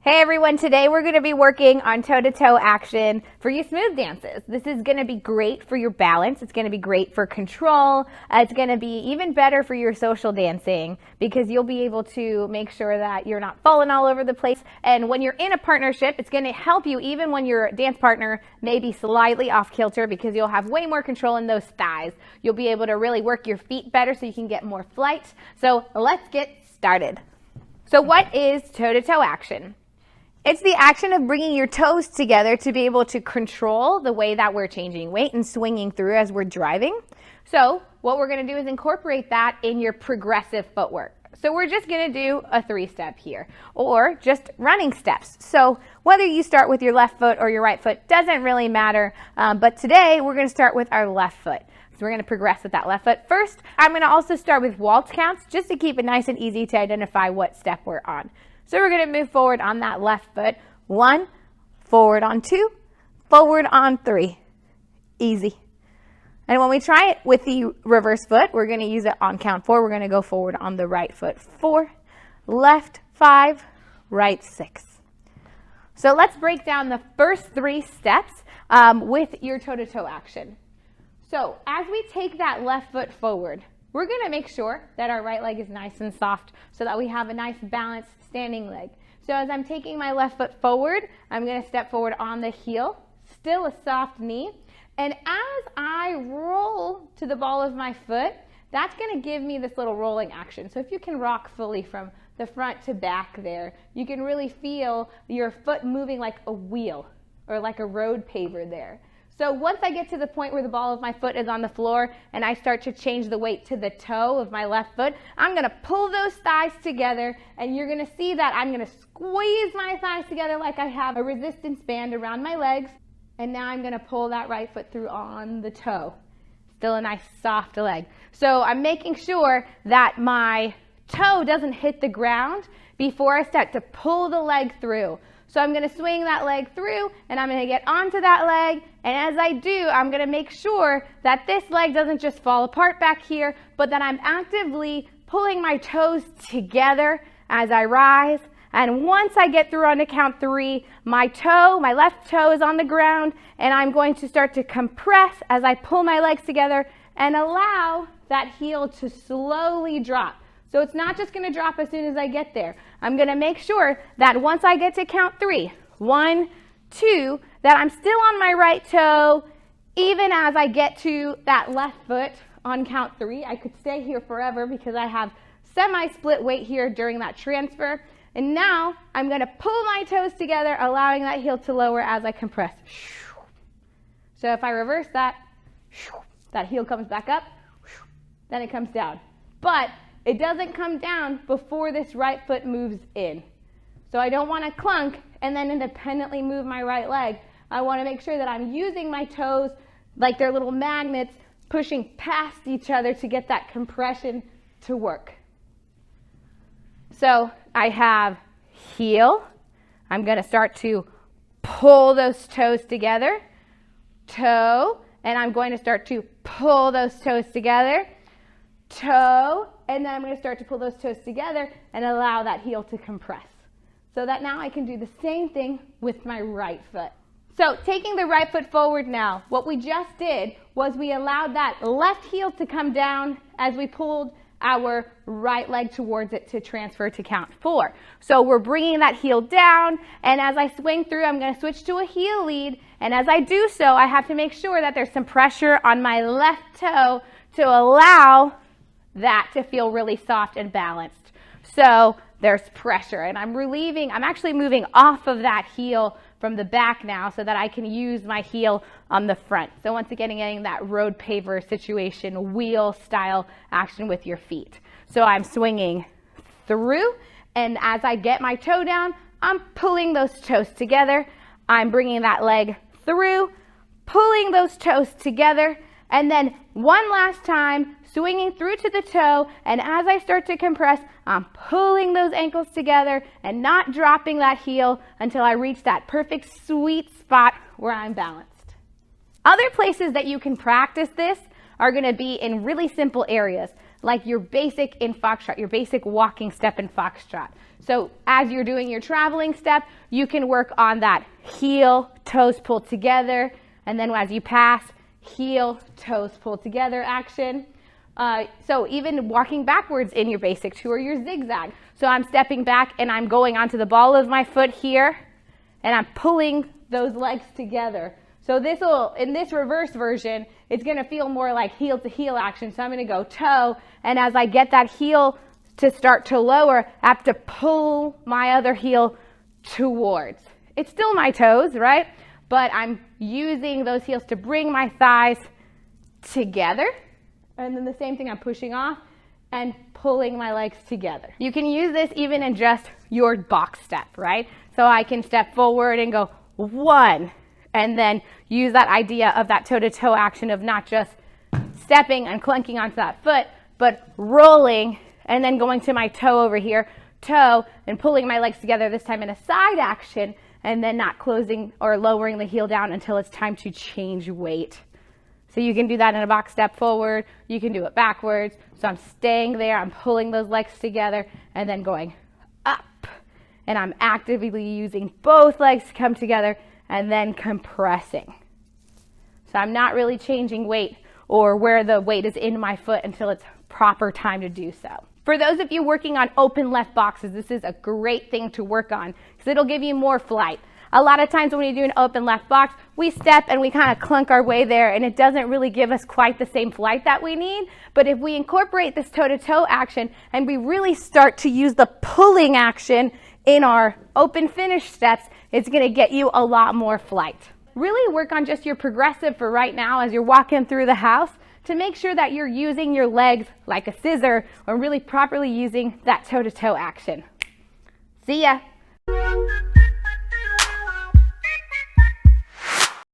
Hey everyone, today we're going to be working on toe-to-toe action for your smooth dances. This is going to be great for your balance. It's going to be great for control. It's going to be even better for your social dancing because you'll be able to make sure that you're not falling all over the place. And when you're in a partnership, it's going to help you even when your dance partner may be slightly off kilter because you'll have way more control in those thighs. You'll be able to really work your feet better so you can get more flight. So let's get started. So what is toe-to-toe action? It's the action of bringing your toes together to be able to control the way that we're changing weight and swinging through as we're driving. So what we're going to do is incorporate that in your progressive footwork. So we're just going to do a 3-step here or just running steps. So whether you start with your left foot or your right foot doesn't really matter. But today we're going to start with our left foot. So we're going to progress with that left foot. First, I'm going to also start with waltz counts just to keep it nice and easy to identify what step we're on. So we're going to move forward on that left foot. 1, forward on 2, forward on 3. Easy. And when we try it with the reverse foot, we're going to use it on count 4. We're going to go forward on the right foot. 4, left 5, right 6. So let's break down the first 3 steps with your toe-to-toe action. So as we take that left foot forward, we're going to make sure that our right leg is nice and soft so that we have a nice balanced standing leg. So as I'm taking my left foot forward, I'm going to step forward on the heel, still a soft knee. And as I roll to the ball of my foot, that's going to give me this little rolling action. So if you can rock fully from the front to back there, you can really feel your foot moving like a wheel or like a road paver there. So once I get to the point where the ball of my foot is on the floor and I start to change the weight to the toe of my left foot, I'm going to pull those thighs together and you're going to see that I'm going to squeeze my thighs together like I have a resistance band around my legs. And now I'm going to pull that right foot through on the toe. Still a nice soft leg. So I'm making sure that my toe doesn't hit the ground before I start to pull the leg through. So I'm going to swing that leg through and I'm going to get onto that leg. And as I do, I'm going to make sure that this leg doesn't just fall apart back here, but that I'm actively pulling my toes together as I rise. And once I get through on to count 3, my left toe is on the ground and I'm going to start to compress as I pull my legs together and allow that heel to slowly drop. So it's not just going to drop as soon as I get there. I'm going to make sure that once I get to count 3, 1, 2, that I'm still on my right toe, even as I get to that left foot on count 3. I could stay here forever because I have semi-split weight here during that transfer. And now I'm going to pull my toes together, allowing that heel to lower as I compress. So if I reverse that, that heel comes back up, then it comes down. But it doesn't come down before this right foot moves in. So I don't want to clunk and then independently move my right leg. I want to make sure that I'm using my toes like they're little magnets, pushing past each other to get that compression to work. So I have heel. I'm going to start to pull those toes together. Toe. And I'm going to start to pull those toes together. Toe. And then I'm going to start to pull those toes together and allow that heel to compress. So that now I can do the same thing with my right foot. So taking the right foot forward now, what we just did was we allowed that left heel to come down as we pulled our right leg towards it to transfer to count 4. So we're bringing that heel down, and as I swing through, I'm going to switch to a heel lead. And as I do so, I have to make sure that there's some pressure on my left toe to allow that to feel really soft and balanced. So there's pressure and I'm actually moving off of that heel from the back now so that I can use my heel on the front. So once again, getting that road paver situation, wheel style action with your feet. So I'm swinging through, and as I get my toe down, I'm pulling those toes together. I'm bringing that leg through, pulling those toes together, and then one last time, swinging through to the toe, and as I start to compress, I'm pulling those ankles together and not dropping that heel until I reach that perfect sweet spot where I'm balanced. Other places that you can practice this are going to be in really simple areas. like your basic in foxtrot, your basic walking step in foxtrot. So as you're doing your traveling step, you can work on that heel, toes pulled together, and then as you pass, heel, toes pulled together action. So even walking backwards in your basic 2 or your zigzag. So I'm stepping back and I'm going onto the ball of my foot here, and I'm pulling those legs together. So in this reverse version, it's gonna feel more like heel to heel action. So I'm gonna go toe, and as I get that heel to start to lower, I have to pull my other heel towards. It's still my toes, right? But I'm using those heels to bring my thighs together. And then the same thing, I'm pushing off and pulling my legs together. You can use this even in just your box step, right? So I can step forward and go 1, and then use that idea of that toe-to-toe action of not just stepping and clunking onto that foot, but rolling and then going to my toe over here, toe, and pulling my legs together, this time in a side action, and then not closing or lowering the heel down until it's time to change weight. So you can do that in a box step forward, you can do it backwards. So I'm staying there, I'm pulling those legs together, and then going up. And I'm actively using both legs to come together and then compressing. So I'm not really changing weight or where the weight is in my foot until it's proper time to do so. For those of you working on open left boxes, this is a great thing to work on because it'll give you more flight. A lot of times when we do an open left box, we step and we kind of clunk our way there, and it doesn't really give us quite the same flight that we need. But if we incorporate this toe-to-toe action and we really start to use the pulling action in our open finish steps, it's going to get you a lot more flight. Really work on just your progressive for right now as you're walking through the house to make sure that you're using your legs like a scissor or really properly using that toe-to-toe action. See ya.